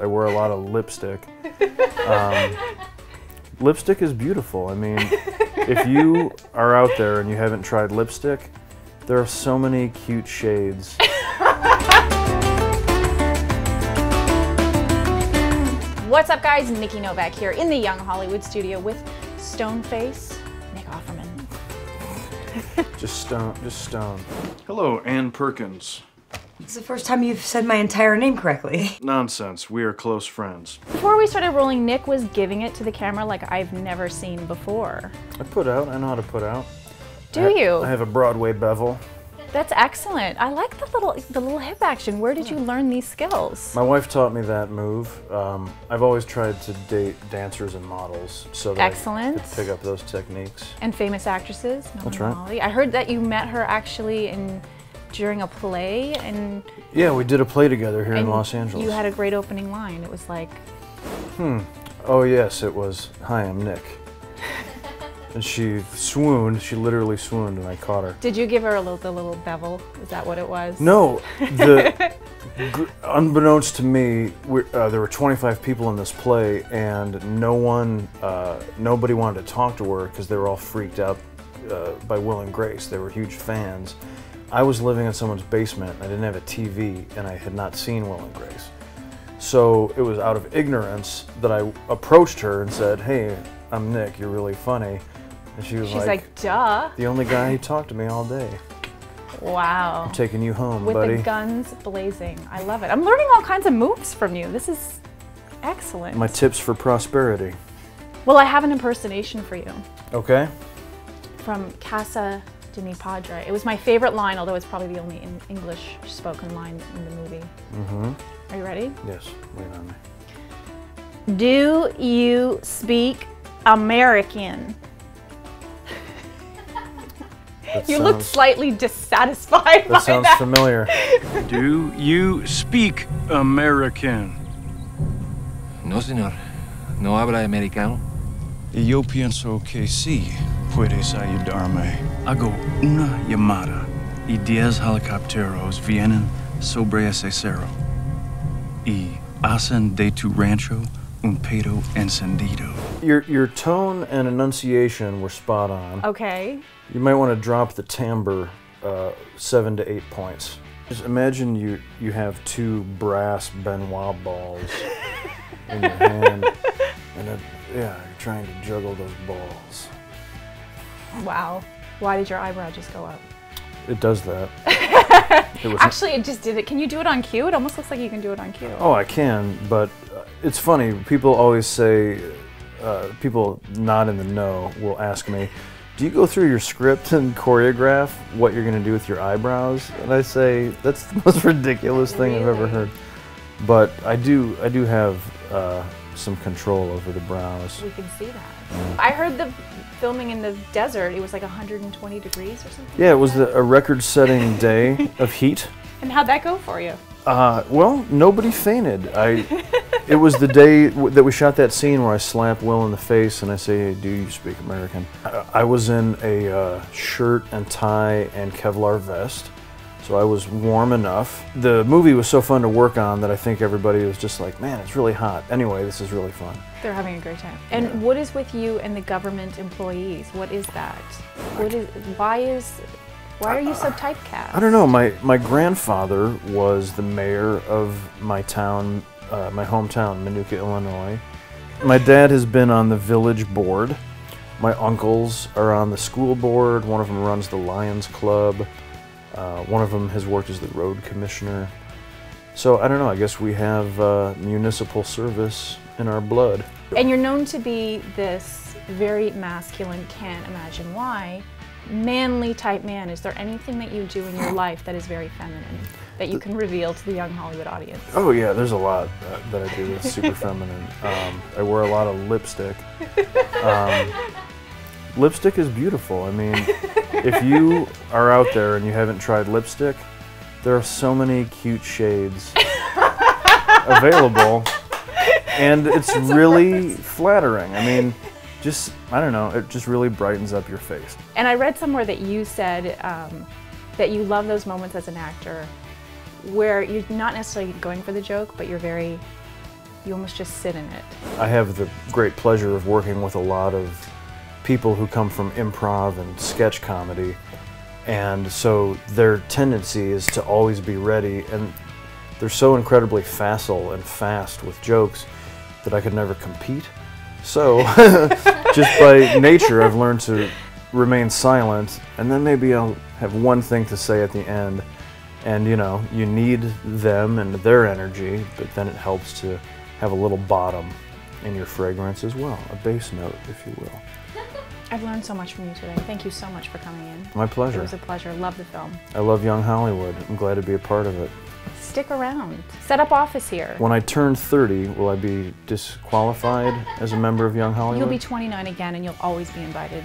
I wear a lot of lipstick. Lipstick is beautiful. I mean, if you are out there and you haven't tried lipstick, there are so many cute shades. What's up, guys? Nikki Novak here in the Young Hollywood studio with Stoneface Nick Offerman. Just stone. Hello, Ann Perkins. It's the first time you've said my entire name correctly. Nonsense, we are close friends. Before we started rolling, Nick was giving it to the camera like I've never seen before. I know how to put out. Do you? I have a Broadway bevel. That's excellent. I like the little hip action. Where did you learn these skills? My wife taught me that move. I've always tried to date dancers and models so that Excellent. I could pick up those techniques. And famous actresses. That's right. Molly. I heard that you met her actually during a play, and yeah, we did a play together here in Los Angeles. You had a great opening line. It was like, Oh yes, it was, "Hi, I'm Nick." And she swooned. She literally swooned, and I caught her. Did you give her the little bevel? Is that what it was? No. Unbeknownst to me, there were 25 people in this play, and nobody wanted to talk to her because they were all freaked out by Will and Grace. They were huge fans. I was living in someone's basement. I didn't have a TV, and I had not seen Will and Grace. So it was out of ignorance that I approached her and said, "Hey, I'm Nick. You're really funny." And she's like, "Duh." The only guy who talked to me all day. Wow. I'm taking you home, with buddy. With the guns blazing. I love it. I'm learning all kinds of moves from you. This is excellent. My tips for prosperity. Well, I have an impersonation for you. Okay. From Casa de mi Padre. It was my favorite line, although it's probably the only English spoken line in the movie. Mm-hmm. Are you ready? Yes, wait on me. Do you speak American? You looked slightly dissatisfied by that. That sounds familiar. Do you speak American? No, señor. No habla americano. Y yo pienso que sí puedes ayudarme. Hago una llamada y 10 helicópteros vienen sobre ese cerro y hacen de tu rancho un pedo encendido. Your tone and enunciation were spot on. Okay. You might want to drop the timbre 7 to 8 points. Just imagine you have two brass Benoit balls in your hand, and you're trying to juggle those balls. Wow. Why did your eyebrow just go up? It does that. Actually, it just did it. Can you do it on cue? It almost looks like you can do it on cue. Oh, I can, but it's funny. People always say, people not in the know will ask me, "Do you go through your script and choreograph what you're going to do with your eyebrows?" And I say, that's the most ridiculous thing I've ever heard. But I do have some control over the brows. We can see that. I heard the filming in the desert, it was like 120 degrees or something. Yeah, it was a record-setting day of heat. And how'd that go for you? Well, nobody fainted. It was the day that we shot that scene where I slap Will in the face and I say, "Hey, do you speak American?" I was in a shirt and tie and Kevlar vest, so I was warm enough. The movie was so fun to work on that I think everybody was just like, "Man, it's really hot." Anyway, this is really fun. They're having a great time. And what is with you and the government employees? What is that? Why are you so typecast? I don't know. My grandfather was the mayor of my town, my hometown, Minooka, Illinois. My dad has been on the village board. My uncles are on the school board. One of them runs the Lions Club. One of them has worked as the road commissioner. So I don't know. I guess we have municipal service in our blood. And you're known to be this very masculine, can't imagine why, manly type man. Is there anything that you do in your life that is very feminine that you can reveal to the young Hollywood audience? Oh yeah, there's a lot that I do that's super feminine. I wear a lot of lipstick. Lipstick is beautiful. I mean, if you are out there and you haven't tried lipstick, there are so many cute shades available, and it's really flattering. I mean, I don't know, it just really brightens up your face. And I read somewhere that you said that you love those moments as an actor where you're not necessarily going for the joke, but you're very You almost just sit in it. I have the great pleasure of working with a lot of people who come from improv and sketch comedy, and so their tendency is to always be ready, and they're so incredibly facile and fast with jokes that I could never compete. So just by nature I've learned to remain silent, and then maybe I'll have one thing to say at the end, and you know, you need them and their energy, but then it helps to have a little bottom in your fragrance as well, a base note, if you will. I've learned so much from you today. Thank you so much for coming in. My pleasure. It was a pleasure. Love the film. I love young Hollywood. I'm glad to be a part of it. Stick around. Set up office here. When I turn 30, will I be disqualified as a member of young Hollywood? You'll be 29 again and you'll always be invited.